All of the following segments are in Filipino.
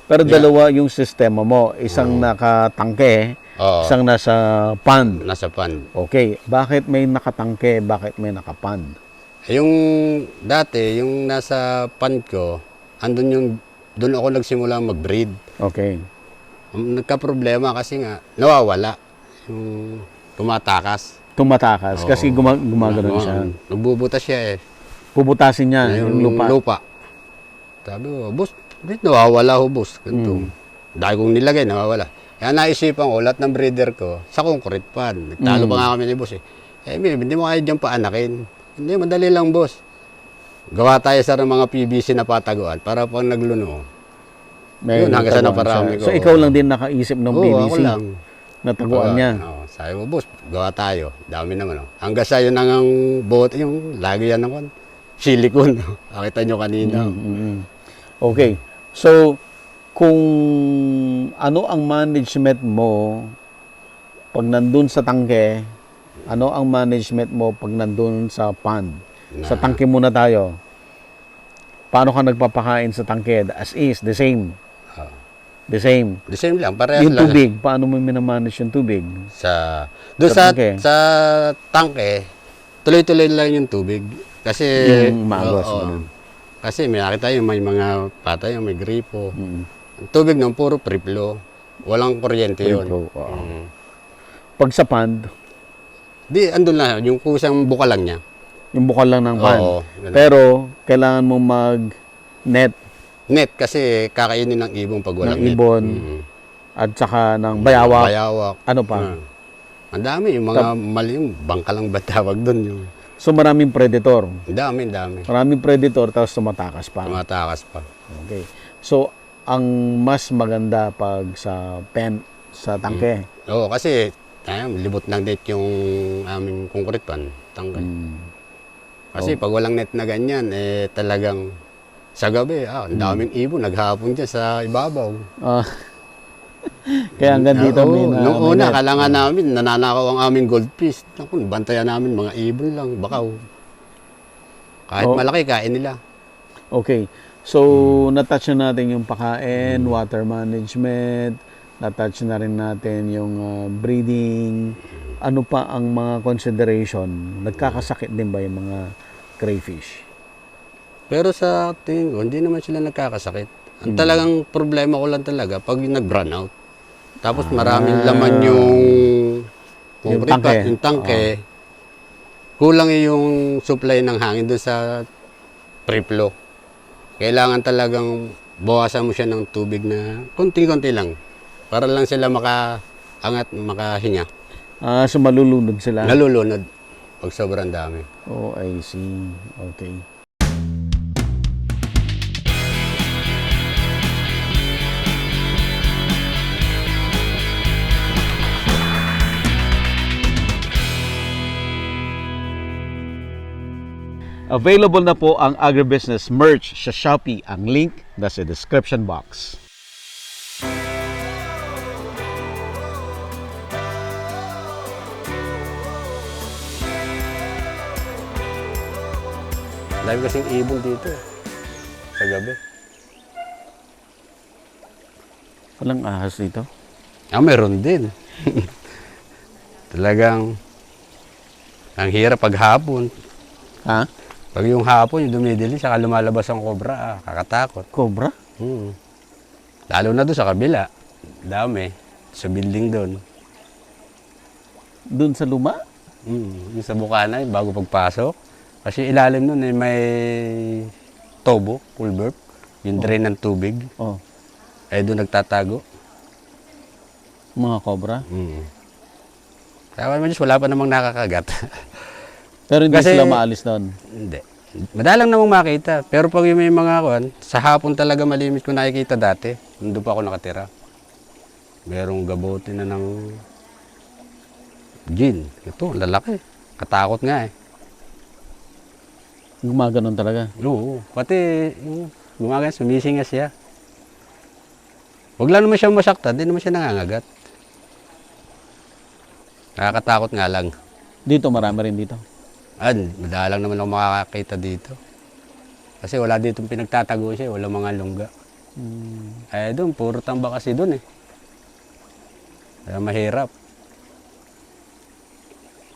Pero dalawa yung sistema mo. Isang nakatangke, Oo. isang nasa pond. Nasa pan. Okay. Bakit may nakatangke? Bakit may nakapond? Yung dati, yung nasa pan ko, doon ako nagsimula mag-breed. Okay. Nagka-problema kasi nga, nawawala. Yung tumatakas. Tumatakas kasi gumagano'n siya. Nagbubutas siya eh. Puputasin niya yung lupa. Sabi ko, boss, bakit nawawala ho, boss? Ganito. Dahil kong nilagay, nawawala. Kaya naisipan ko, lahat ng breeder ko, sa concrete pan. Nagtalo pa nga kami ni boss eh. Hindi mo kaya dyan paanakin. Hindi, madali lang, boss. Gawa tayo sa mga PVC na pataguan para pag nagluno. Yun, hanggang sa naparami ko. So, ikaw lang din nakaisip ng PVC? Oo, ako lang. Nataguan niya? Sabi mo, boss, gawa tayo. Dami naman. Hanggang sa yun ang bote, yung lagi yan naman. Silicone. Nakita nyo kanina. Okay. So, kung ano ang management mo pag nandun sa tangke, ano ang management mo pag nandun sa pond? Sa tangke muna tayo. Paano ka nagpapakain sa tangke? As is, the same. The same. The same lang. Parehas Yung lang. tubig, paano mo minamanage yung tubig? Doon Sa sa tangke, tuloy-tuloy lang yung tubig. Kasi, Yung maagos, oo. ganun. Kasi may nakita yung may mga patay, yung may gripo. Ang tubig nun, puro free flow. Walang kuryente yun. Flow, oo. Pag sa pond, Di, andun lang. Yung kusang buka lang niya. yung bukal lang ng pond. Oo, ganun. Pero, kailangan mo mag-net Net, kasi kakainin ng ibon pag walang ng ibon at saka ng bayawak. Bayawak. Ano pa? Ang dami. Yung mga mali, yung bangka lang ba tawag doon. Yung... So, maraming predator. Ang dami. Maraming predator, tapos tumatakas pa. Tumatakas pa. Okay. So, ang mas maganda pag sa sa tangke. Oo, kasi libot ng net yung aming concrete pan. Tanggal. Kasi pag walang net na ganyan, talagang sa gabi, ang daming ibon, naghapon dyan sa ibabaw. Kaya hanggang dito may Noong una, net. kailangan namin, nananakaw ang aming goldfish. Naku, bantayan namin mga ibon lang, bakaw. Kahit malaki, kain nila. Okay. So, na-touch na natin yung pakain, water management, na-touch na rin natin yung breeding. Ano pa ang mga consideration? Nagkakasakit din ba yung mga crayfish? Pero sa tingin ko, hindi naman sila nagkakasakit. Ang talagang problema ko lang talaga, pag nag-run out. Tapos maraming laman yung concrete yung tangke. Kulang yung supply ng hangin doon sa free flow. Kailangan talagang bawasan mo siya ng tubig na konti-konti lang. Para lang sila makaangat, makahinga. So malulunod sila? Nalulunod pag sobrang dami. Oh, I see. Okay. Available na po ang agribusiness merch sa Shopee. Ang link nasa description box. Dami kasing ibon dito sa gabi. Walang ahas dito? Meron din. Talagang ang hirap pag hapon. Ha? Pag yung hapon, yung dumidili, saka lumalabas ang cobra, kakatakot. Cobra? Lalo na doon sa kabila. Dami. Sa building doon. Doon sa luma? Yung sa bukana, bago pagpasok. Kasi ilalim nun may tobo, culvert. Yung drain ng tubig. Oh. Doon nagtatago. Mga cobra? Kaya naman Diyos, wala pa namang nakakagat. Pero hindi Kasi- sila maalis doon? Hindi. Madalang namang makita. Pero pag yung may mga kuwan, sa hapon talaga malimit ko nakikita dati. Nandun pa ako nakatira. Merong gabote na ng gin. Ito, lalaki. Katakot nga eh. Gumaganon talaga? Oo. Pati, gumagan, sumisingas siya. Huwag lang naman siya masaktan, di naman siya nangangagat. Nakakatakot nga lang. Dito, marami rin dito. Madalang naman ako makakakita dito. Kasi wala ditong pinagtatago siya, wala mga lungga. Eh doon, puro tambak kasi doon eh. Kaya mahirap.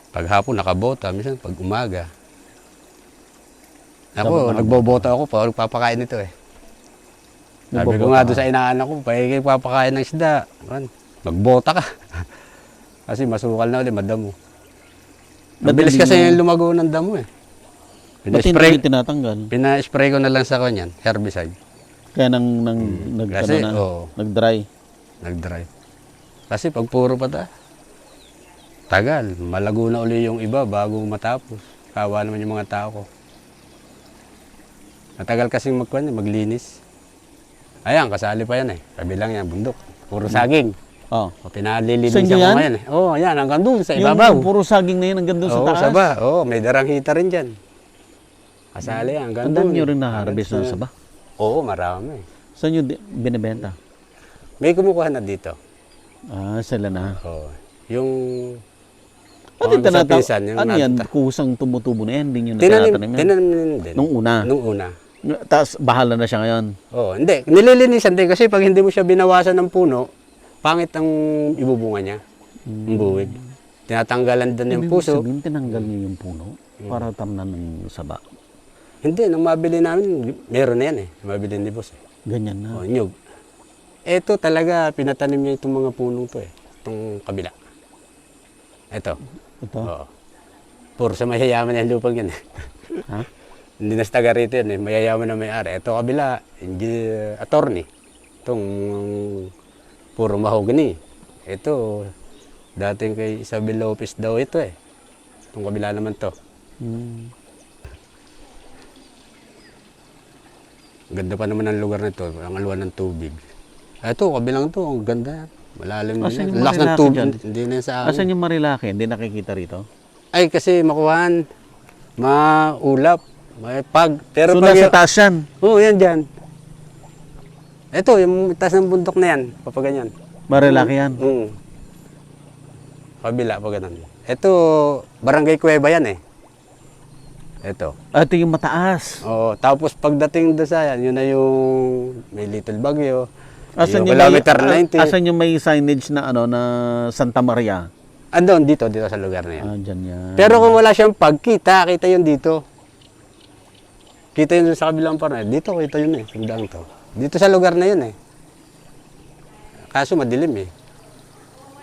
Pag hapon nakabota, minsan pag umaga. Ako, nagbobota ako pag papakain nito eh. Sabi ko nga doon sa inaanak ko, pag papakain ng isda, magbota ka. Kasi masukal na ulit, madamo. Mabilis kasi yung lumago ng damo eh. Ba't hindi tinatanggal? Pina-spray ko na lang sa kanyan, herbicide. Kaya Kasi, nag-dry. Nag-dry. Kasi pag puro pata, tagal. Malago na uli yung iba bago matapos. Kawa naman yung mga tao ko. Matagal kasing maglinis. Ayan, kasali pa yan eh. Kabilang yan, bundok. Puro saging. Oh. Pinalilinis ako ngayon eh. Oo, yan, hanggang doon sa ibabaw. Yung puro saging na yun hanggang doon sa taas? Saba. Oo, may darang hita rin dyan. Kasali yan, hanggang doon. Tandaan nyo rin na-harvest ng saba? Oo, marami. Saan nyo binibenta? May kumukuha na dito. Ah, sila na. Oo. Yung... Ano yung ano yan? natata- Kusang tumutubo na yan? Hindi nyo na Tinanim tinatanim yan? din. Nung una? Nung una. Tapos bahala na siya ngayon? Oo, hindi. Nililinisan din kasi pag hindi mo siya binawasan ng puno, pangit ang ibubunga niya. Ang buwig. Tinatanggalan din yung puso. Sabihin, tinanggal nyo yung puno para tamnan ng saba. Hindi, nung mabili namin, meron na yan eh. Mabili ni boss eh. Ganyan na. O, nyug. Ito talaga, pinatanim niya itong mga punong to eh. Itong kabila. Ito. Ito? Oo. Puro sa mayayaman yung lupang yan eh. Ha? Hindi na sa taga rito yan eh. Mayayaman na may-ari. Ito kabila, attorney. Itong puro mahogany. Ito, dating kay Isabel Lopez daw ito eh. Itong kabila naman to. Ganda pa naman ang lugar na ito, ang aluan ng tubig. Ito, kabilang to, ang ganda. Malalim din yan. Lakas ng tubig, hindi na yan sa akin. Asan yung Marilaki? Hindi nakikita rito? Ay, kasi makuhaan, maulap, may pag. Pero So, pag nasa taas yan? Oo, yan dyan. Ito, yung taas ng bundok na yan, papaganyan. Marilaki yan? Kabila, pa ganun. Ito, Barangay Cueva yan eh. Ito. Ito yung mataas. Oo, tapos pagdating doon sa yan, yun na yung may Little Baguio. Asan yung kilometer 90. Asan yung may signage na ano na Santa Maria? Andun, dito sa lugar na yan. Ah, dyan yan. Pero kung wala siyang kita yun dito. Kita yun sa kabilang parang. Dito, kita yun eh. Sundang to. Dito sa lugar na yun eh. Kaso madilim eh.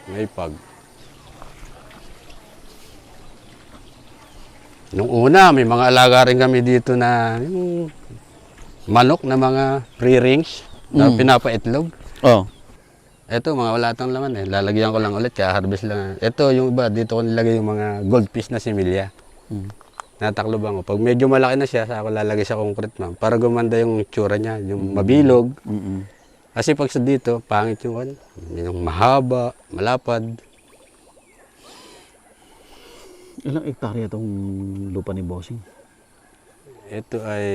May pag. Nung una, may mga alaga rin kami dito na yung manok na mga free-range na pinapaitlog. Oh. Ito, mga wala tang laman eh. Lalagyan ko lang ulit, kaya harvest lang. Ito, yung iba, dito ko nilagay yung mga goldfish na similya. Natakloban ko. Pag medyo malaki na siya, saka ko lalagay sa concrete ma'am. Para gumanda yung tsura niya, yung mabilog. Kasi pag sa dito, pangit yung mahaba, malapad. Ilang hektarya itong lupa ni Bossing? Ito ay,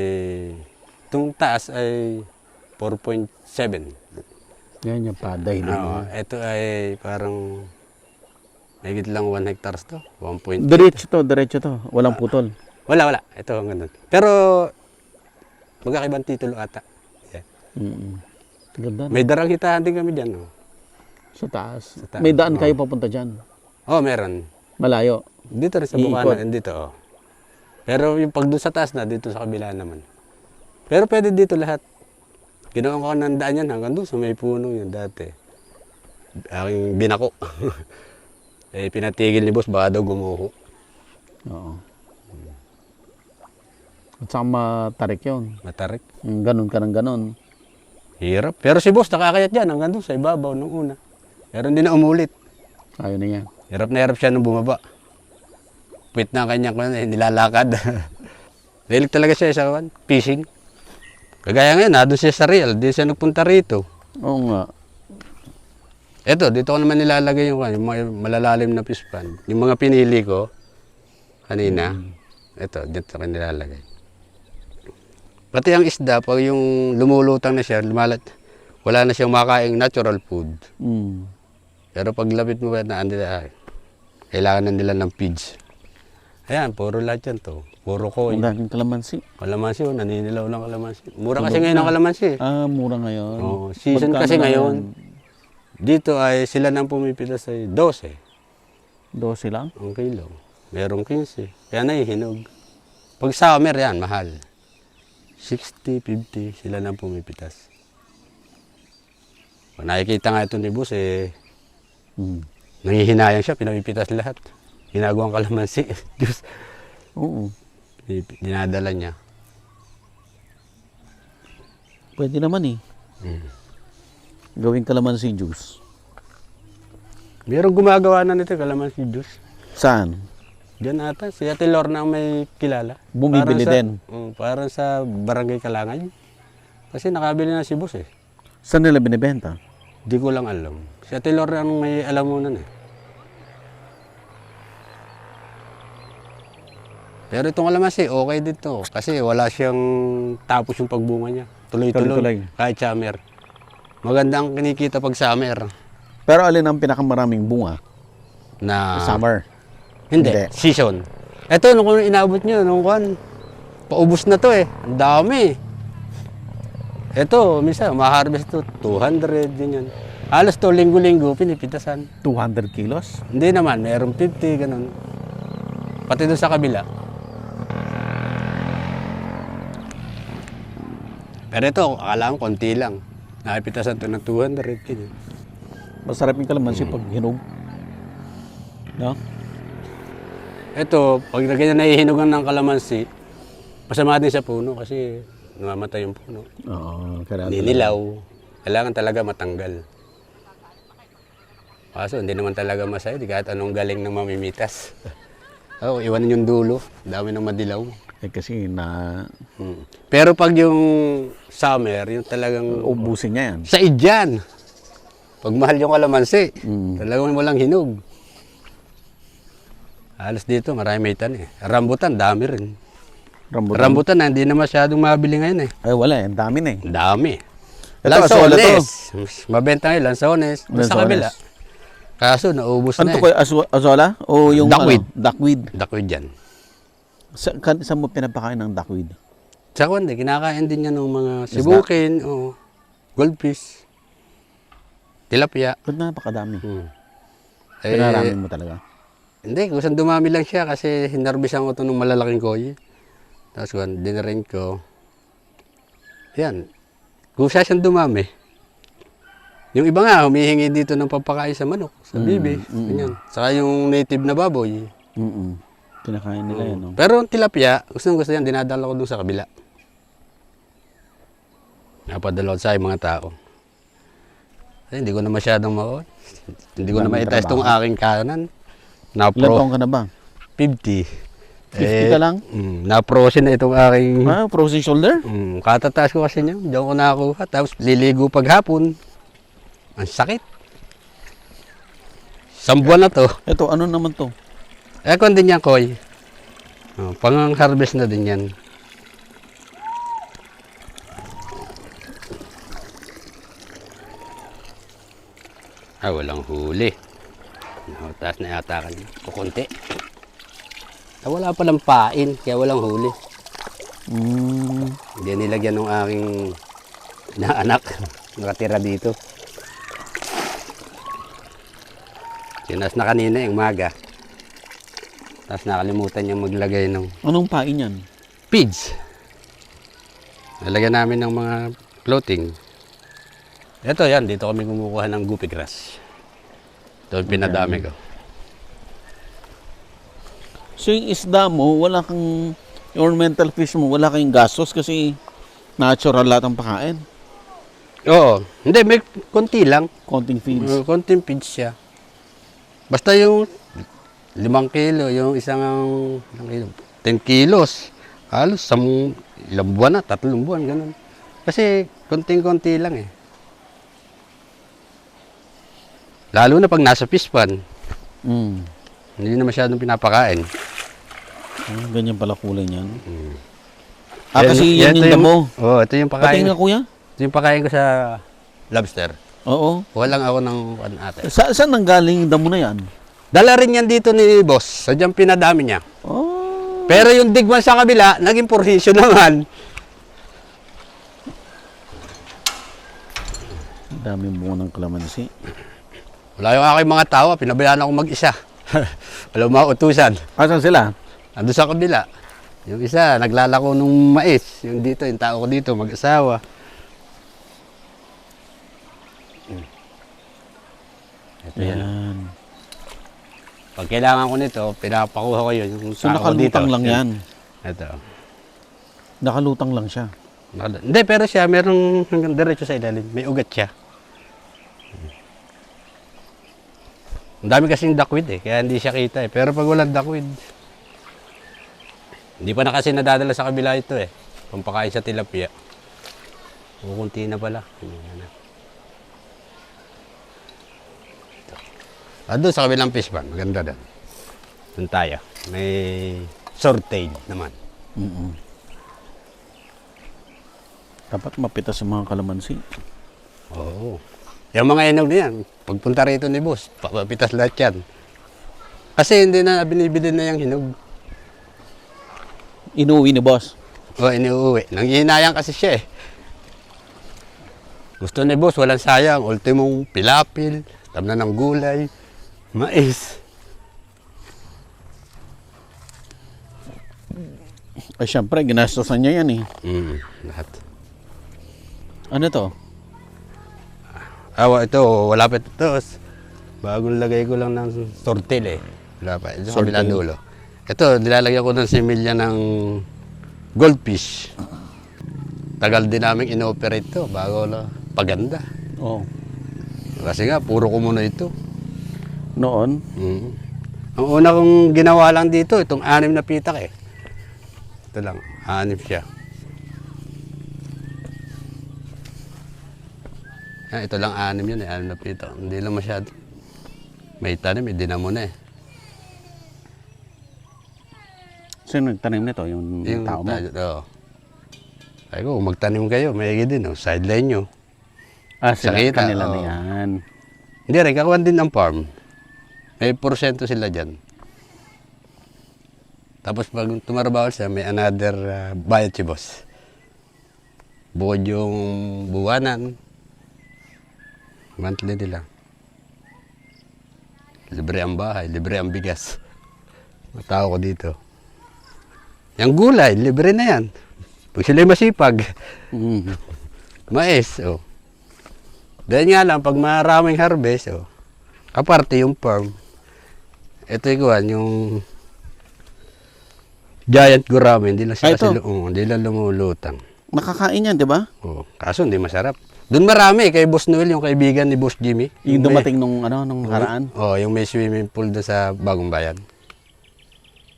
itong taas ay 4.7. Yan yung paday. Ito ay parang, mahigit lang 1 hectares to, 1.8. Diretso to. Walang putol. Wala. Ito ang ganun. Pero, magkakaibang titulo ata. Yeah. Ganda. May darang hitahan din kami dyan. Sa taas. May daan kayo papunta dyan. Meron. Malayo. Dito rin sa Bukana, dito. Pero yung pag doon sa taas na, dito sa kabila naman. Pero pwede dito lahat. Ginawa ko ng daan yan hanggang doon sa may puno yun dati. Aking binako. Pinatigil ni boss, baka daw gumuho. Oo. At saka matarik yun. Matarik. Ganon ka ng ganon. Hirap. Pero si boss nakakayat dyan hanggang doon sa ibabaw nung una. Pero hindi na umulit. Ayaw na yan. Hirap na hirap siya nung bumaba. Puwit na kanya nilalakad. Dahil talaga siya sa fishing. Kagaya ngayon, doon siya sa Real, di siya nagpunta rito. Oo nga. Ito, dito ko naman nilalagay yung mga malalalim na fish pond. Yung mga pinili ko kanina, ito, dito ko nilalagay. Pati ang isda, pag yung lumulutang na siya, wala na siyang makaing natural food. Pero pag lapit mo ba na kailangan na nila ng feeds. Ayan, puro lahat yan to. Puro ko. Ang daming kalamansi. Kalamansi, naninilaw ng kalamansi. Mura kasi Tulog ngayon na. ang kalamansi. Mura ngayon. Oh, season Magkano kasi na ngayon. yan? Dito ay sila nang pumipitas ay 12 12 lang? ang kilo. Merong 15. Kaya nahihinog. Pag summer yan, mahal. 60, 50, sila nang pumipitas. Pag nakikita nga ito ni Boss, nangihinayang siya, pinapipitas lahat. Ginagawang kalamansi. Diyos, Oo. dinadala niya. Pwede naman eh. Gawing kalamansi juice. Merong gumagawa na nito, kalamansi juice. Saan? Diyan ata, si Ate Lorna ang may kilala. Bumibili din. Parang sa Barangay Kalangay. Kasi nakabili na si Boss eh. Saan nila binibenta? Di ko lang alam. Si Ate Lorna ang may alam mo nun eh. Pero itong kalamansi, okay dito. Kasi wala siyang tapos yung pagbunga niya. Tuloy-tuloy. Tuloy-tuloy. Kahit summer. Maganda ang kinikita pag summer. Pero alin ang pinakamaraming bunga? Na Summer. Hindi. Hindi. Season. Ito, nung inabot nyo, nung kan, paubos na to eh. Ang dami. Ito, minsan, ma-harvest to, 200, ganyan. Halos to, linggo-linggo, pinipitasan. 200 kilos? Hindi naman, mayroong 50, ganun. Pati doon sa kabila. Pero ito, akala ko konti lang. Nakipitasan to ng 200, ganyan. Masarap yung kalamansi pag hinog. No? Ito, pag ganyan nahihinugan ng kalamansi, masama din sa puno kasi namamatay yung puno. Oo. Kaya Ninilaw. Kailangan talaga matanggal. Kaso hindi naman talaga masaya, di kahit anong galing ng mamimitas. Iwanan yung dulo, dami ng madilaw. kasi Pero pag yung summer, yung talagang ubusin niya yan. sa idyan. Pag mahal yung kalamansi, talagang walang hinog. Halos dito, marami may tan eh. Rambutan, dami rin. Rambutan na, hindi na masyadong mabili ngayon eh. Ay wala, ang dami na eh. Ang dami. Ito, asola to. Lansones. Mabenta ngayon, lansones. Sa kabila. Kaso, naubos Ano na to eh. kayo, azola? O yung Duckweed. Duckweed. Dakoy dyan. Saan mo pinapakain ng duckweed? Sa kundi, kinakain din niya ng mga sibukin, o goldfish, tilapia. Ba't napakadami? Eh, Pinarami mo talaga. Hindi, kung saan dumami lang siya kasi hinarbisan ko ito ng malalaking koy. Tapos kung dinarin ko, yan. Kung siya siyang dumami, yung iba nga, humihingi dito ng papakain sa manok, sa bibi, ganyan. Saka yung native na baboy. Pinakain nila yan, no? Pero ang tilapia, gusto yan, dinadala ko dun sa kabila. Napadala ko sa mga tao. Ay, hindi ko na masyadong hindi ko na maitest itong aking kanan. Ilan taong ka na ba? 50. 50 ka lang? Na-frozen na itong aking... Frozen shoulder? Katataas ko kasi niya. Diyan ko nakakuha. Tapos liligo paghapon. Ang sakit. 1 buwan na to. Ito, ano naman to? Kung din yan, Koy. Pang-harvest na din yan. Walang huli. Taas na yata kanya. Kukunti. Wala palang pain, kaya walang huli. Hindi nilagyan ng aking anak. Nakatira dito. Sinas na kanina yung maga. Tapos nakalimutan niya maglagay ng Anong pain yan? feeds. Nalagyan namin ng mga floating. Ito yan, dito kami kumukuha ng guppy grass. Ito yung pinadami ko. So yung isda mo, wala kang ornamental fish mo, wala kang gastos kasi natural lahat ang pakain. Oo. Hindi, may konti lang. Konting feeds. Konting feeds siya. Basta yung 5 kilo, yung isang 10 kilos. Halos ilang buwan na, 3 buwan, ganun. Kasi konting-konti lang eh. Lalo na pag nasa fish pan, hindi na masyadong pinapakain. Ganyan pala kulay niyan. Kasi yan yung damo. Oo, ito yung pakain. Patingin nga kuya? Ito yung pakain ko sa lobster. Oo. Walang ako ng ate. Saan nanggaling yung damo na yan? Dala rin yan dito ni boss. Sadyang pinadami niya. Oh. Pero yung digman sa kabila, naging porhisyo naman. Ang daming bunga ng kalamansi. Wala yung aking mga tao, pinabayaan ako mag-isa. Wala mga utusan. Asan sila? Ando sa kabila. Yung isa, naglalako nung mais. Yung dito, yung tao ko dito, mag-asawa. Ito yan. Yan. Pag kailangan ko nito, pinapakuha ko yun. Yung So tao ko dito. nakalutang lang yan. Ito. Nakalutang lang siya. Hindi, pero siya, merong hanggang diretso sa ilalim. May ugat siya. Ang dami kasing duckweed kaya hindi siya kita Pero pag walang duckweed, hindi pa na kasi nadadala sa kabila ito Pampakain sa tilapia. Kukunti na pala. Doon sa kabilang fish pan, maganda doon. Doon tayo. May swordtail naman. Dapat mapitas yung mga kalamansi. Oo. Yung mga enog na yan, pagpunta rito ni boss, papapitas lahat yan. Kasi hindi na binibili na yung hinog. Inuwi ni boss. O, iniuwi. Nanghihinayang kasi siya Gusto ni boss, walang sayang. Ultimong pilapil, tamnan ng gulay, mais. Ay, syempre, ginastosan niya yan Lahat. Ano to? Ito, wala pa ito. Bagong lagay ko lang ng tortil Wala pa. Ito sa kabilang dulo. Ito, nilalagyan ko ng similya ng goldfish. Tagal din namin inoperate ito bago paganda. Oh. Kasi nga, puro ko muna ito. Noon? Ang una kong ginawa lang dito, itong 6 na pitak Ito lang, 6 siya. Ito lang 6 yun 6 na pitak. Hindi lang masyado. May tanim, dinamo na Sino nagtanim nito? Yung tao mo? Oo. Sabi ko, magtanim kayo, may din, sideline nyo. Sila, Sakita, kanila na oo. yan. Hindi rin, kakuhan din ng farm. May porsyento sila dyan. Tapos pag tumarabaho siya, may another bayad si boss. Bukod yung buwanan, monthly nila. Libre ang bahay, libre ang bigas. Matao ko dito. Yung gulay, libre na yan. Pag sila'y masipag, mais, Dahil nga lang, pag maraming harvest, kaparte yung farm. Ito yung giant gurame, hindi lang siya kasi hindi lang lumulutang. Nakakain yan, di ba? Kaso hindi masarap. Doon marami, kay Boss Noel, yung kaibigan ni Boss Jimmy. Yung dumating nung haraan? Yung may swimming pool doon sa Bagong Bayan.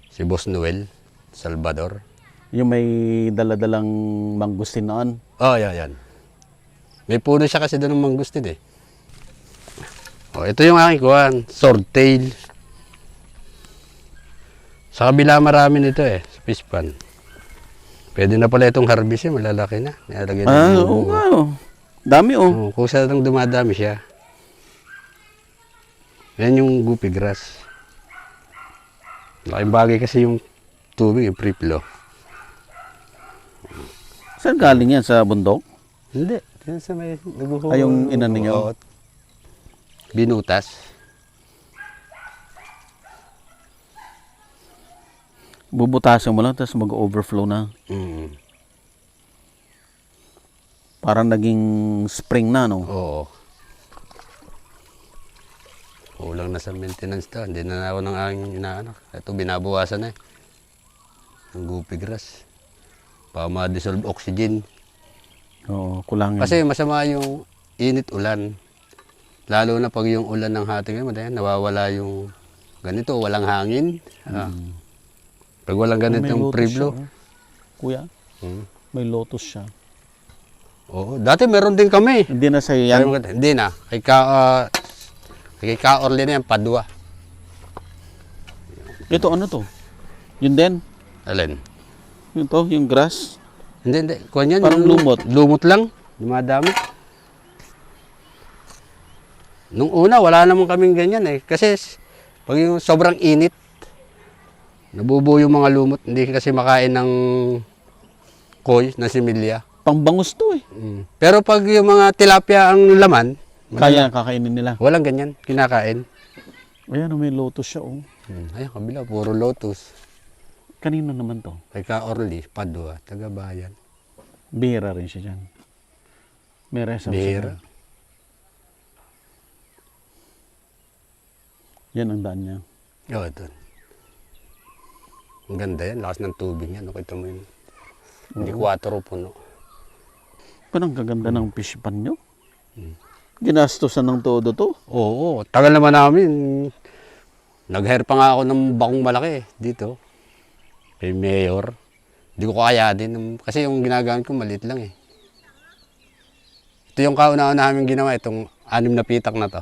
Si Boss Noel, Salvador. Yung may daladalang mangustin noon? Yan. May puno siya kasi doon ng mangustin ito yung aking kuhan, swordtail. Sa kabila marami nito sa fish pan. Pwede na pala itong harvest malalaki na. Oo nga Dami kusa nang dumadami siya. Yan yung guppy grass. Laking bagay kasi yung tubig, yung free flow. Saan galing yan? Sa bundok? Hindi. Yan sa may nagbuho. Yung ina ninyo? Binutas. Bubutasan mo lang, tapos mag-overflow na. Parang naging spring na, no? Oo. Kulang na sa maintenance to. Hindi na ako ng aking inaanak. Ito, binabawasan na Ang guppy grass. Para ma-dissolve oxygen. Oo, kulangan. Kasi masama yung init ulan. Lalo na pag yung ulan ng hati ngayon, nawawala yung ganito, walang hangin. Pag walang ganitong free flow. Kuya, may lotus siya. Oo, dati meron din kami. Hindi na sa'yo yan? Hindi na. Kay Ka-Orly na yan, Padua. Ito, ano to? Yun din? Alin? Yun to, yung grass? Hindi. Kuha niyan. Parang lumot. Lumot lang. Dumadami. Nung una, wala naman kaming ganyan Kasi pag yung sobrang init, Nabubuo yung mga lumot. Hindi kasi makain ng koy, ng similya. Pangbangus to eh. Pero pag yung mga tilapia ang laman, Kaya kakainin nila. walang ganyan, kinakain. Ayan, may lotus siya oh. Ayun, kabila, puro lotus. Kanino naman to? Kay Ka Orly, Padua, taga-bayan. Bihira rin siya dyan. May reserve siya Bihira. dyan. Yan ang daan niya. Oo, ito. Ang ganda yan, lakas ng tubig yan. Nakita mo yun. Hindi 4 puno. Parang kaganda ng fish pan nyo. Ginastosan ng todo to. Oo, tagal naman namin. Nag-hire pa nga ako ng bakong malaki dito. Kay Mayor. Hindi ko kaya din. Kasi yung ginagamit ko maliit lang eh. Ito yung kauna-una namin ginawa, itong 6 na pitak na to.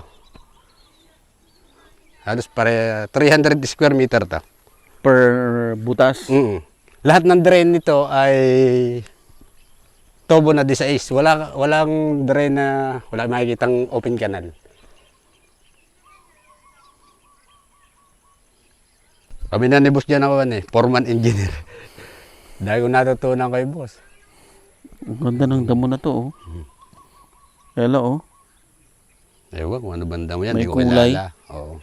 Halos pare 300 square meter to. Per butas. Lahat ng drain nito ay tobo na 16. Walang drain na wala makikitang open canal. Kami na ni boss dyan ako foreman engineer. Dahil ko natutunan kay boss. Ang ganda ng damo na to oh. Hello oh. Ewan kung ano banda mo yan, May hindi ko kulay. kilala. Oo.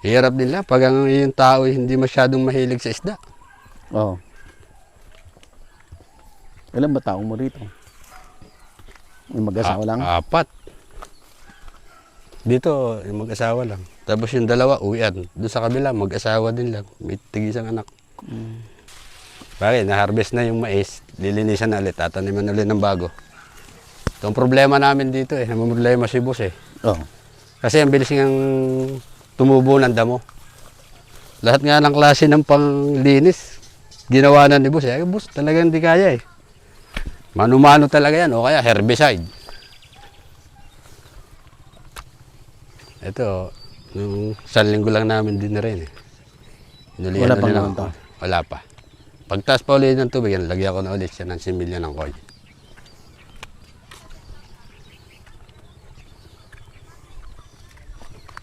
Hirap nila pag ang yung tao hindi masyadong mahilig sa isda. Oh. Ilan ba tao mo rito? May mag-asawa lang? 4. Dito, yung mag-asawa lang. Tapos yung dalawa, uwian. Doon sa kabila, mag-asawa din lang. May tig-isang anak. Bakit? Na-harvest na yung mais. Lilinisan na ulit. Tataniman ulit ng bago. Ito ang problema namin dito eh. Ang problema si boss eh. Oh. Kasi ang bilis ngang tumubo ng damo. Lahat nga ng klase ng panglinis, ginawa na ni boss eh. Ay, boss, talagang hindi kaya eh. Mano-mano talaga yan. O kaya herbicide. Ito, nung 1 linggo lang namin din na rin eh. Wala pang naman to? Wala pa. Pagtaas pa ulit ng tubig, lagyan ko na ulit siya ng similya ng koy.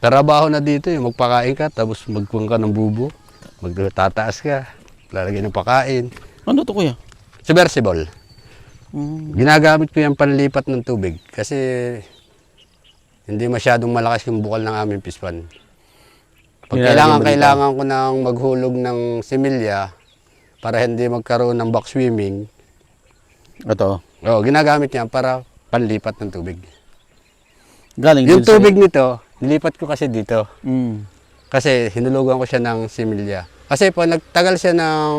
Trabaho na dito eh, magpakain ka, tapos magkuhan ka ng bubo, magtataas ka, lalagyan ng pakain. Ano to kuya? Submersible. Ginagamit ko yung panlipat ng tubig kasi hindi masyadong malakas yung bukal ng aming pispan. Pag kailangan ko nang maghulog ng similya para hindi magkaroon ng back swimming. Ito. Ginagamit niya para panlipat ng tubig. Galing Yung din sa- tubig nito, nilipat ko kasi dito. Mm. Kasi hinulugan ko siya ng similya. Kasi pag nagtagal siya ng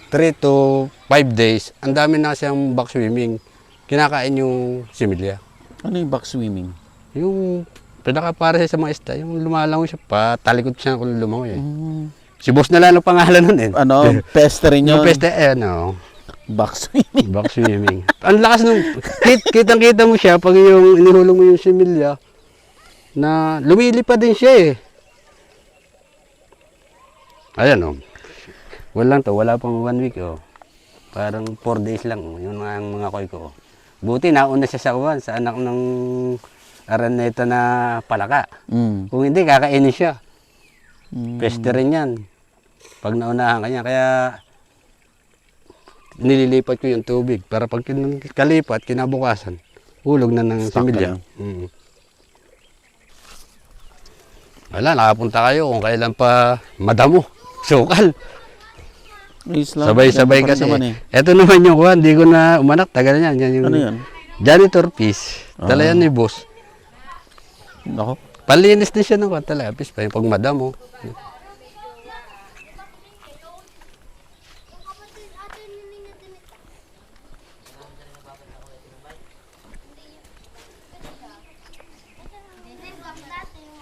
3 to 5 days, ang dami na siyang back swimming. Kinakain yung similya. Ano yung back swimming? Yung pinaka-para siya sa mga isda, yung lumalangoy siya pa, talikod siya kung lumangoy eh. Mm. Si boss na lang ang pangalan nun eh. Ano? Peste rin yun? Yung peste Back swimming. back swimming. Ang lakas nung, kitang-kita mo siya pag yung inihulong mo yung similya, na lumilipad din siya eh. Ayan oh. Wala pang 1 week oh. Parang 4 days lang oh. Yun ang mga koy ko oh. Buti nauna siya sa anak ng araneta na palaka. Mm. Kung hindi, kakainin siya. Peste rin yan. Pag naunahan kanya, kaya nililipat ko yung tubig para pag kalipat, kinabukasan, hulog na ng Stock similya. na. Wala, nakapunta kayo kung kailan pa madamo, sukal. Sabay-sabay Ganun pa rin kasi. naman eh. Ito naman yung kuhan, hindi ko na umanak, tagal yan. Yan yung Ano yan? janitor piece. Tala yan ni boss. Ako? Palinis din siya ng kuhan talaga, piece pa yung pag madamo.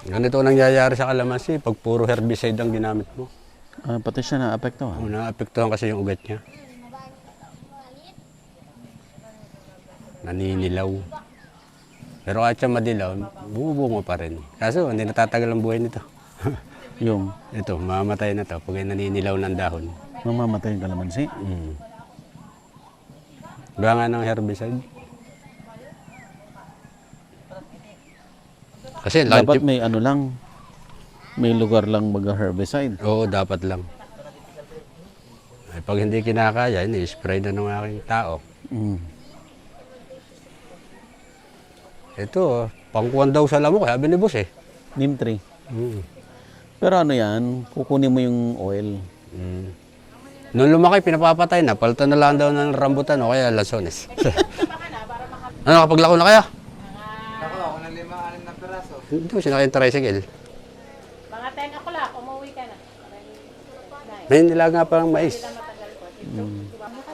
Ganito ang nangyayari sa kalamansi pag puro herbicide ang ginamit mo. Pati siya na-apekto ah. Naapektuhan kasi yung ugat niya. Naninilaw. Pero kahit siya madilaw, bumubungo pa rin. Kaso hindi natatagal ang buhay nito. Yung Ito, mamamatay na to pag naninilaw ng dahon. mamamatay yung kalamansi. Gaya nga ng herbicide. Kasi Dapat lunch, may ano lang, may lugar lang mag-herbicide. oo, dapat lang. Ay, pag hindi kinakaya, ini-spray na ng aking tao. Mm. Ito, pangkuhan daw sa lamok, sabi ni boss eh. Neem tree. Mm. Pero ano yan, kukunin mo yung oil. Mm. Nung lumaki, pinapapatay na. Palitan na lang daw ng rambutan o kaya lansones. Ano, kapaglako na kaya? Ako ng 5-6 na piraso. Hindi mo sinakay yung tricycle. Mga 10 o'clock, umuwi ka na. May nilaga pa ng mais.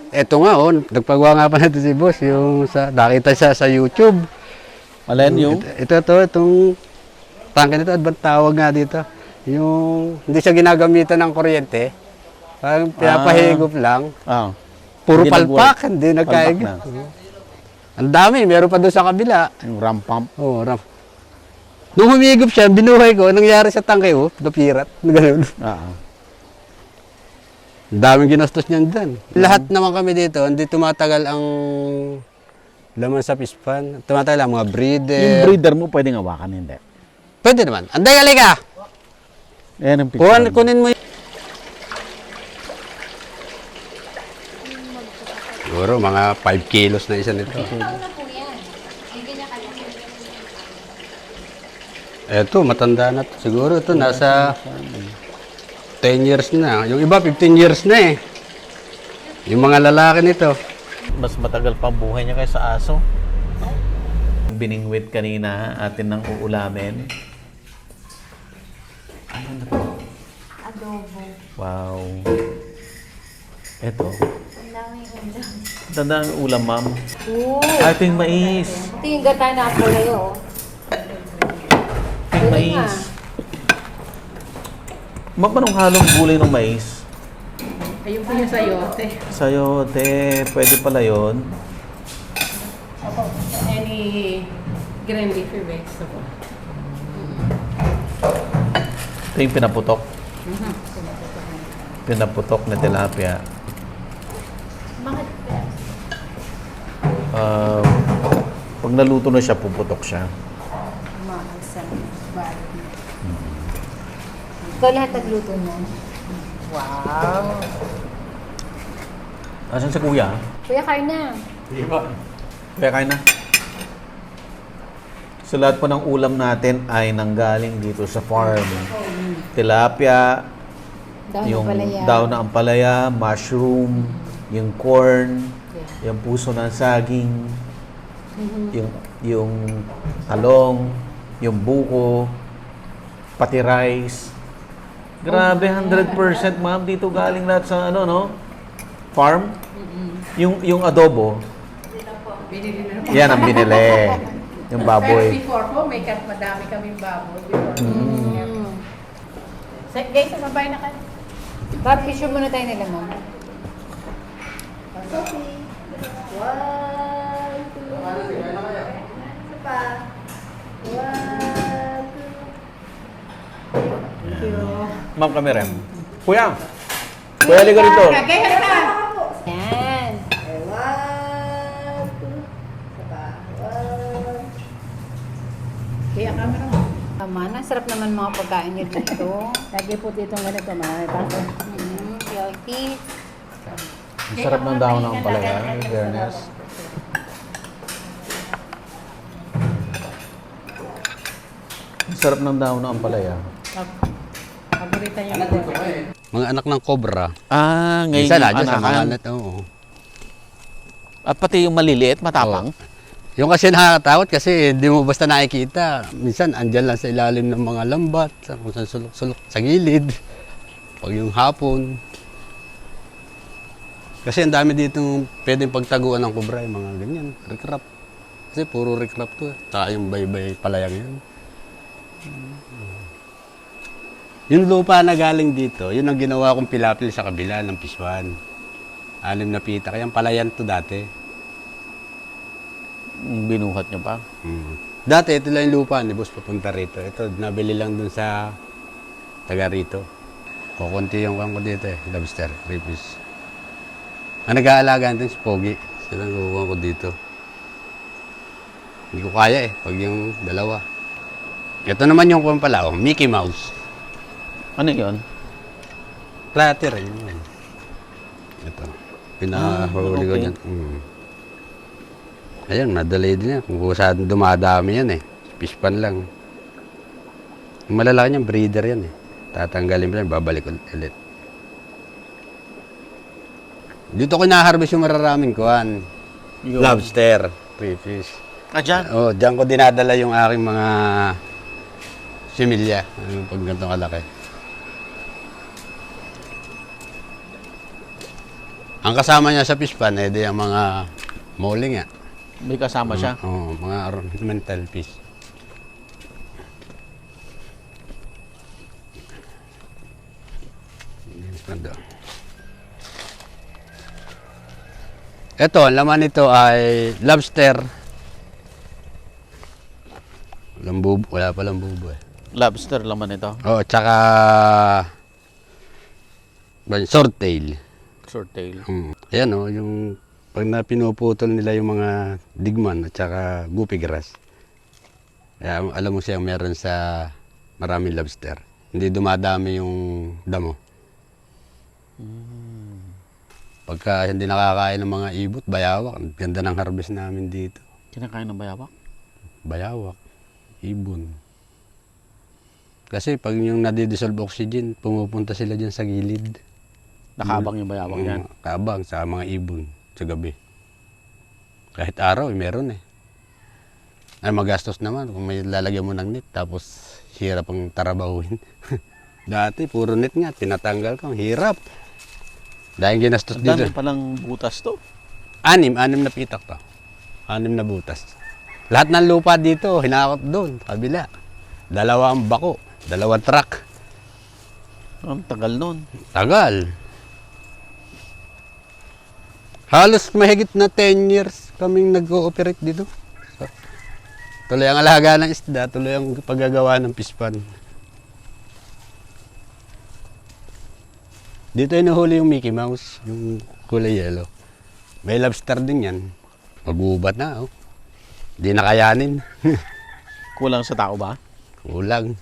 Eto nga, oh, nagpagawa nga pa natin si boss. Yung nakita siya sa YouTube. Alin yung? Itong tangke nito, at ba't tawag nga dito? Yung hindi siya ginagamitan ng kuryente. Parang pinapahigop lang. Ah, Puro Hindi palpak, hindi nagkaig. palpak Ang dami, meron pa doon sa kabila. yung ram pump. Oh, ram. Nung humigop siya, binuhay ko, anong nangyari sa tangke, oh, napirat. Ganun. Ah, Ang daming ginastos niyan dyan. Lahat naman kami dito, hindi tumatagal ang laman sa pispan. Tumatagal ang mga breeder. yung breeder mo pwedeng hawakan, hindi. Pwede naman. Anday, halika! Ayan ang picture. Kunin mo siguro mga 5 kilos na isa nito. Eto, matanda na to. Siguro ito nasa 10 years na. Yung iba 15 years na eh. Yung mga lalaki nito. Mas matagal pa ang buhay niya kaysa aso. Biningwit kanina, atin nang uulamin. Ano na to? Adobo. Wow. Eto. Ang daming ulam. Tanda ang ulam, ma'am. Oo. Ito yung mais. Ito yung gata na ako kayo. Ito yung mais. Ma'am, anong halong gulay ng mais? Ayun po yung sayote. Sayote. Pwede pala yun. Any green leafy vegetable. Ito yung pinaputok. Pinaputok na tilapia. Bakit? Pag naluto na siya, puputok siya. Maasan. Ikaw lahat nagluto na. Wow. Asan si kuya? Kuya Karna. Kaya kain na. So lahat po ng ulam natin ay nanggaling dito sa farm. Tilapia, Daw yung ng palaya. daw na ampalaya, mushroom, yung corn, yung puso ng saging, yung talong, yung buko, pati rice. Grabe, 100% ma'am. Dito galing lahat sa ano, no? Farm. Yung adobo, Binili na po. yan ang binili. Yung Pero baboy. before po, madami kaming baboy. Before. Guys, sabay na kayo. Bob, picture muna tayo nila, ma'am. Sophie. One, two. Isa pa. One, two. Ma'am kami rin. Kuya! Kuya, liga rito. Kagay, halika! Yan. One, two. Isa pa. One. Kaya camera mo. Tama na, sarap naman mga pagkain niyo dito. Lagi po dito ganito, marami pa ako. Healthy. Ang sarap ng dahon ng ampalaya, in fairness. Ang sarap ng dahon ng ampalaya. Paborita niyo po. Mga anak ng cobra. Ah, ngayon Minsan yung nandiyan sa mga anakan. net. Oo. At pati yung maliliit, matapang. Yung kasi nakakatakot kasi hindi mo basta nakikita. Minsan andyan lang sa ilalim ng mga lambat, sa kung saan sulok-sulok sa gilid. Pag yung hapon. Kasi ang dami ditong pwedeng pagtaguan ng kubra, yung mga ganyan, rikrap. Kasi puro rikrap to. Saka yung baybay palayang yan. Yung lupa na galing dito, yun ang ginawa kong pilapil sa kabila ng piswan. 6 na pita, kaya palayan to dati. Binuhat nyo pa. Dati, ito lang yung lupa ni boss papunta rito. Ito, nabili lang dun sa taga rito. Kukunti yung kang ko dito eh, lobster, ripis. Ang nag-aalaga din si Pogi. Sila nakukuha ko dito. Hindi ko kaya eh, pag yung dalawa. Ito naman yung kung pala, Mickey Mouse. Ano yun? Platter rin yun. Ito. Pinahuli ko okay. dyan. Ayan, madali din yan. Kung saan dumadami yan eh. Fish pan lang. Yung malalaki niyan, breeder yan eh. Tatanggalin mo yan, babalik ulit. Dito ko na-harvest yung mararaming kuhan. Yung- Lobster, crayfish. Dyan? Oh, diyan ko dinadala yung aking mga similya. Pag ganito kalaki. Ang kasama niya sa fish pan, di ang mga moling nga. May kasama siya. Oo, mga ornamental fish. Ito, ang laman nito ay lobster. Lambubo, wala pa lambubo eh. Lobster laman ito. Oh, tsaka swordtail. Short tail. Ayan oh, yung pag na pinuputol nila yung mga digman at tsaka guppy grass. Kaya alam mo siya meron sa maraming lobster. Hindi dumadami yung damo. Pagka hindi nakakain ng mga ibot, bayawak. Ang ganda ng harvest namin dito. Kinakain ng bayawak? Bayawak, ibon. Kasi pag yung nadidissolve oxygen, pumupunta sila dyan sa gilid. Nakabang yung bayawak yan. Kabang sa mga ibon sa gabi. Kahit araw, meron eh. Ay, magastos naman kung may lalagyan mo ng net, tapos hirap ang tarabahuin. Dati, puro net nga, tinatanggal ko, ang hirap. Dahil ginastos Ang dami dito. palang butas to. Anim na pitak to. 6 na butas. Lahat ng lupa dito, hinakot doon, kabila. 2 ang bako, 2 truck. Ang tagal nun. Tagal. Halos mahigit na 10 years kaming nag-ooperate dito. Tuloy ang alaga ng isda, tuloy ang paggagawa ng fish pan. Dito inuhuli yung Mickey Mouse, yung kulay yellow. May lobster din yan. Magubat na, oh. Di na kayanin. Kulang sa tao ba? Kulang.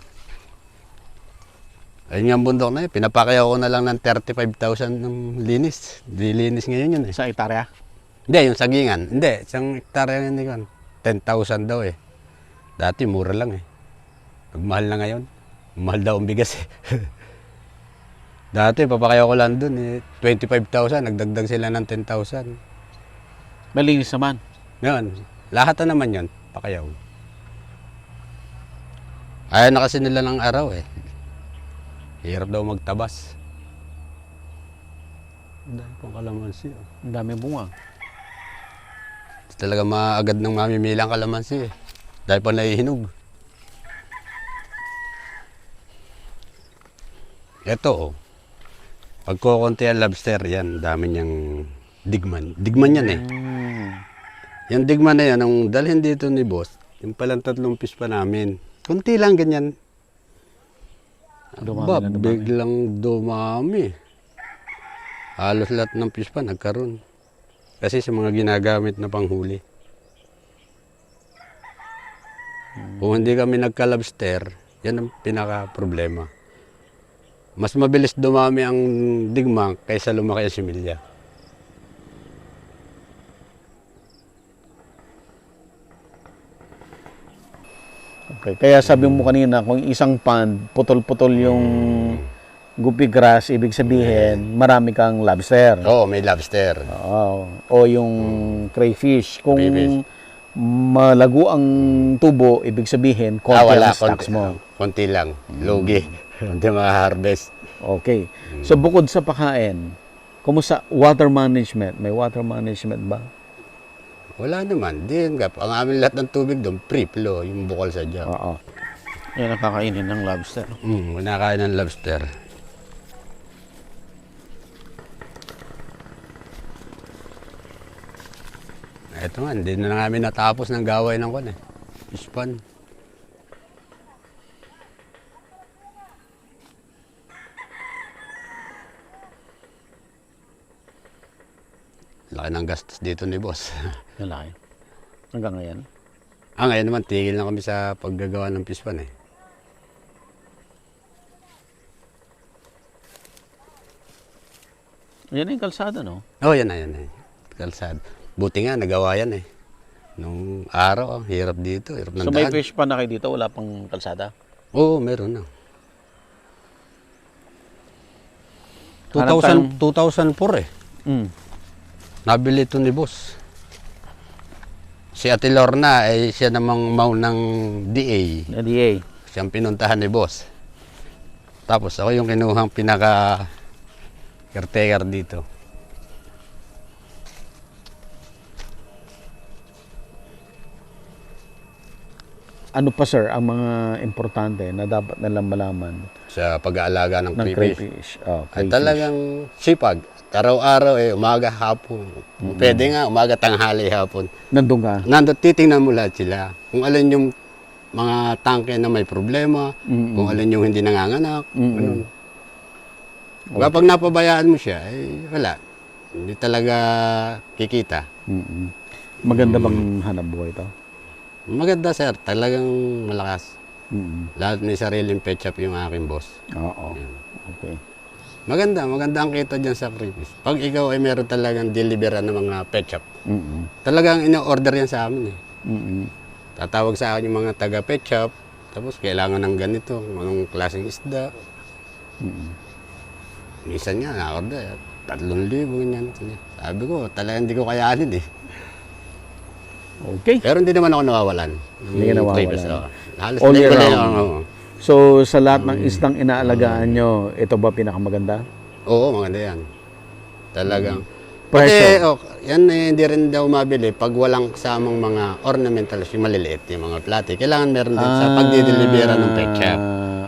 Ayun nga ang bundok na yun, pinapakayaw ko na lang ng 35,000 ng linis. Di linis ngayon yun eh. Sa hektarya? Hindi, yung sagingan. Hindi, isang hektarya hindi ko. 10,000 daw eh. Dati mura lang eh. Nagmahal na ngayon. Mahal daw ang bigas eh. Dati, papakayaw ko lang dun eh. 25,000, nagdagdag sila ng 10,000. Malinis naman. Ngayon, lahat na naman yun, pakayaw. Ayaw na kasi nila ng araw eh. Hirap daw magtabas. Dahil pang kalamansi. Oh. Ang dami bunga. Talaga maagad ng mamimilang kalamansi eh. Dahil pa naihinog. Ito oh. Pagkukunti ang lobster yan, dami niyang digman. Digman yan eh. Yung digman na yan, ang dalhin dito ni boss, yung palang 3 fish pa namin. Kunti lang ganyan. Aba, biglang dumami. Halos lahat ng fish pa nagkaroon. Kasi sa mga ginagamit na panghuli. Kung hindi kami nagka-lobster, yan ang pinaka-problema. Mas mabilis dumami ang digmang kaysa lumaki ang similya. Okay. Kaya sabi mo kanina, kung isang pond, putol-putol yung guppy grass, ibig sabihin, marami kang lobster. Oo, may lobster. Oo. O yung crayfish. Kung Crayfish. malago ang tubo, ibig sabihin, konti Wala, ang stocks mo. konti lang. Lugi. Hindi maka-harvest. Okay. So bukod sa pakain, kumusta water management? May water management ba? Wala naman. Di yung gap. Ang amin lahat ng tubig doon, free flow, yung bukal sa dyan. Oo. Yan ang kakainin ng lobster. Nakain ng lobster. Ito nga, hindi na namin natapos ng gaway ng kwan eh. Fish pan. Laki ng gastos dito ni boss. Lalaki. Hanggang ngayon. Ngayon naman, tigil na kami sa paggagawa ng fish pan eh. Yan yung kalsada, no? Oh, yan na, yan na. Kalsada. Buti nga, nagawa yan eh. Nung araw, hirap dito, hirap ng So may daan. fish pa na kayo dito, wala pang kalsada? Oo, meron na. Hanap 2004 eh. Mm. Nabili ito ni boss. Si Ate Lorna, ay siya namang maunang DA. NDA. Siyang pinuntahan ni boss. Tapos ako yung kinuhang pinaka caretaker dito. Ano pa sir ang mga importante na dapat nilang malaman Sa pag-aalaga ng ng crayfish. crayfish? Oh, Ay crayfish. talagang sipag. Araw-araw eh, umaga, hapon. Pwede nga, umaga, tanghali, hapon. Nandun ka? Nandun, titingnan mo lahat sila. Kung alin yung mga tangke na may problema, kung alin yung hindi nanganganak, ganun. Kapag napabayaan mo siya, eh, wala. Hindi talaga kikita. Mm-mm. Maganda bang hanap buhay ito? Maganda sir, talagang malakas. Mm-mm. Lahat may sariling pet shop yung aking boss. Oo. Okay. Maganda ang kita dyan sa crayfish. Pag ikaw ay meron talagang deliveran ng mga pet shop, Mm-mm. talagang ina-order yan sa amin eh. Mm-mm. Tatawag sa akin yung mga taga pet shop, tapos kailangan ng ganito, anong klaseng isda. Minsan nga, na-order, 3,000, ganyan. Sabi ko, talagang hindi ko kayanin eh. Okay. Pero hindi naman ako nawawalan. Hindi ka nawawalan. Crayfish, oo. Halos All hindi year ko na round. oo. So, sa lahat ng isdang inaalagaan nyo, ito ba pinakamaganda? Oo, maganda yan. Talagang. Presyo. Kasi, yan eh, hindi rin daw mabili pag walang kasamang mga ornamentals, yung maliliit, yung mga plati. Kailangan meron din sa pagdidelibera ng pet shop.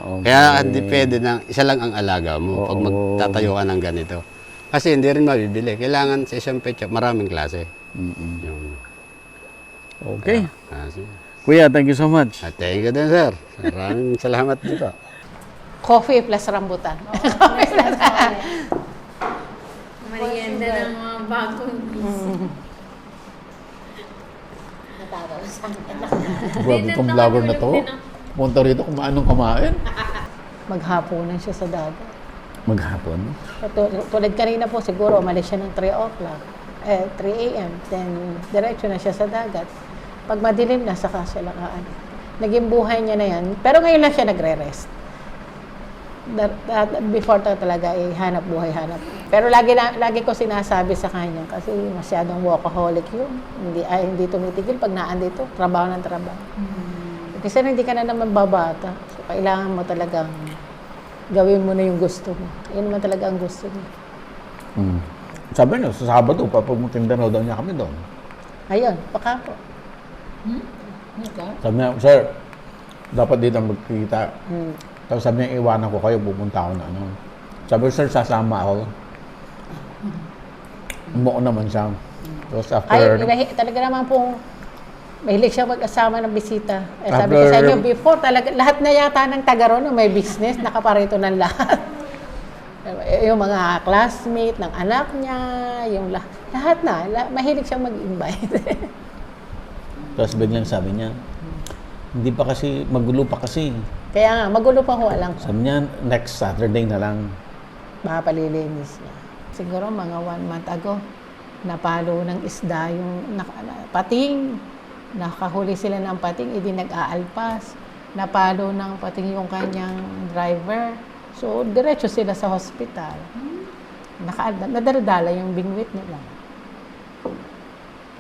Okay. Kaya hindi pwede na isa lang ang alaga mo pag magtatayo ka ng ganito. Kasi hindi rin mabibili. Kailangan sa isang pet shop, maraming klase. Yung, Okay. sige. Kuya, thank you so much. At thank you din, sir. Maraming salamat dito. Coffee plus rambutan. Merienda ng mga bagong Grabe itong vlogger na to. Punta rito kumain. Maghapunan siya sa dagat. Maghapon. Tulad kanina po, siguro umalis siya ng 3 o'clock. 3 a.m. Then, diretso na siya sa dagat. Pag madilim na, saka siya lakaan. Naging buhay niya na yan. Pero ngayon lang siya nagre-rest. Before talaga, hanap buhay, hanap. Pero lagi ko sinasabi sa kanya, kasi masyadong workaholic yun. Hindi tumitigil pag naandito, trabaho ng trabaho. Kasi hindi ka na naman babata. So, kailangan mo talagang gawin mo na yung gusto mo. Yun naman talaga ang gusto mo. Sabi niyo, sa Sabado, papumuntinda raw daw niya kami doon. Ayun, baka po. Sabi niya, sir, dapat dito magkikita. Tapos sabi niya, iwanan ko kayo, pupunta ako na ano. Sabi ko, sir, sasama ako. Umuo naman siya. Tapos after, Talaga naman pong mahilig siya mag-asama ng bisita. Sabi ko sa inyo, before, talaga, lahat na yata ng taga ron, may business, nakaparito ng lahat. Yung mga classmate ng anak niya, yung lahat na, mahilig siyang mag-invite. tapos biglang sabi niya, hindi pa kasi, magulo pa kasi. Kaya nga, magulo pa ho lang. Sabi niya, next Saturday na lang. Mapalilinis niya. Siguro mga 1 month ago, napalo ng isda yung pating. Nakahuli sila ng pating, hindi nag-aalpas. Napalo ng pating yung kanyang driver. So, diretso sila sa hospital. Nadaradala yung bingwit nila.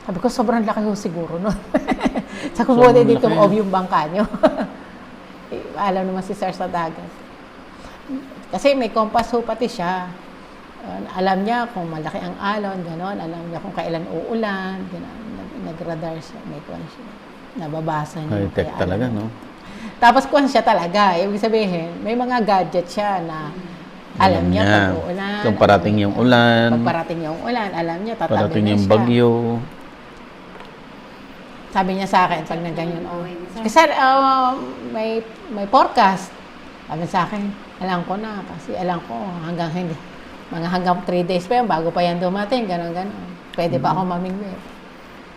Sabi ko, sobrang laki ho siguro nun. Sa kubuti dito yung bangka nyo. Alam naman si Sir sa dagat. Kasi may compass ho pati siya. Alam niya kung malaki ang alon, gano'n. Alam niya kung kailan uulan, gano'n. Nag-radar siya, may kwan siya. Nababasa niya. High-tech talaga, no? Tapos kwan siya talaga. Ibig sabihin, may mga gadget siya na alam niya pag uulan. Kung parating yung ulan, Pag parating yung ulan, alam niya, tatabi parating na yung siya. bagyo. Sabi niya sa akin, pag nagganyan, sir, may forecast. Sabi sa akin, alam ko na, kasi alam ko hanggang 3 days pa yan, bago pa yan dumating, gano'n. Pwede pa ako mamingwit.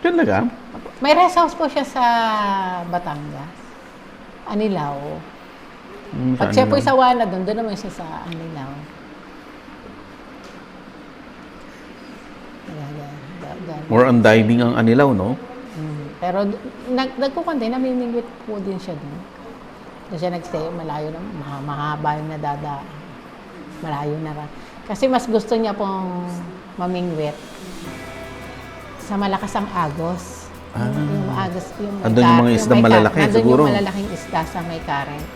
Talaga? May rest house po siya sa Batangas. Anilaw. Pag siya po sa Wana, doon naman siya sa Anilaw. More on diving ang Anilaw, no? Pero nagkukunti, namimingwit po din siya doon. Doon siya nagstay, malayo na, mahaba yung nadadaan. Malayo na rin. Kasi mas gusto niya pong mamingwit sa malakas ang agos. Yung agos, yung may Andun yung mga isdang may malalaki, nandun siguro. yung malalaking isda sa may current.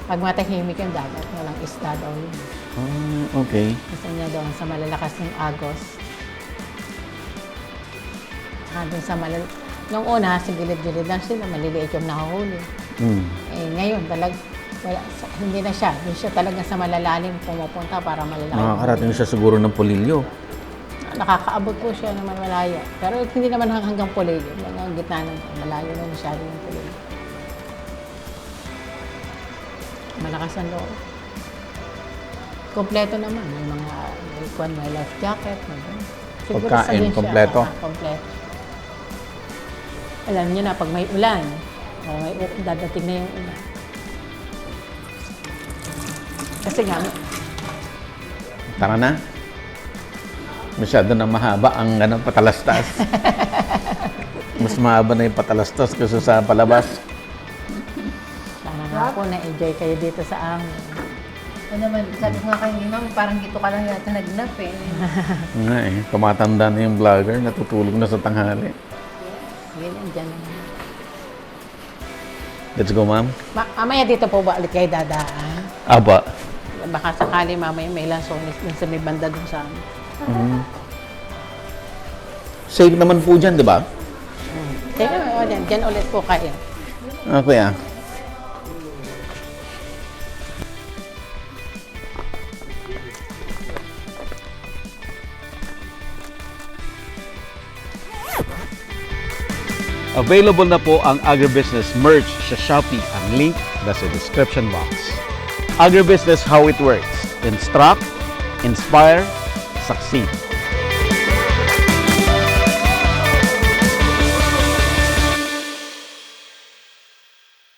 Pag matahimik yung dagat, walang isda daw yun. Okay. Gusto niya doon sa malalakas ng agos. Doon sa nung una, sa gilid-gilid lang sila, maliliit yung nahuhuli. Ngayon, hindi na siya. Doon siya talaga sa malalalim pumupunta para malalaki. Makakarating siya siguro ng Polillo. Nakakaabot po siya naman malayo. Pero hindi naman hanggang Polillo. Hanggang gitna ng malayo na masyado ng Polillo. Malakas ang loob. Kompleto naman. May life jacket. Siguro Pagkain, sa din siya, kompleto. Kompleto. Alam niyo na, pag may ulan, dadating na yung ulan. Kasi nga, Tara na. Masyado na mahaba ang patalastas. Mas mahaba na yung patalastas kasi sa palabas. sana nga po na-enjoy kayo dito sa amin. Ano naman, sabi ko nga kay Ma'am, parang dito ka lang yata nagnap eh. Nga tumatanda na yung vlogger, natutulog na sa tanghali. Sige, nandyan na. Let's go, ma'am. Mamaya dito po ba ulit kayo dadaan? Aba. Baka sakali mamaya may lansones din sa may banda dun sa amin. Safe naman po dyan, di ba? Teka, dyan ulit po kayo. Okay, Available na po ang Agribusiness merch sa Shopee. Ang link nasa description box. Agribusiness, how it works. Instruct, inspire, succeed.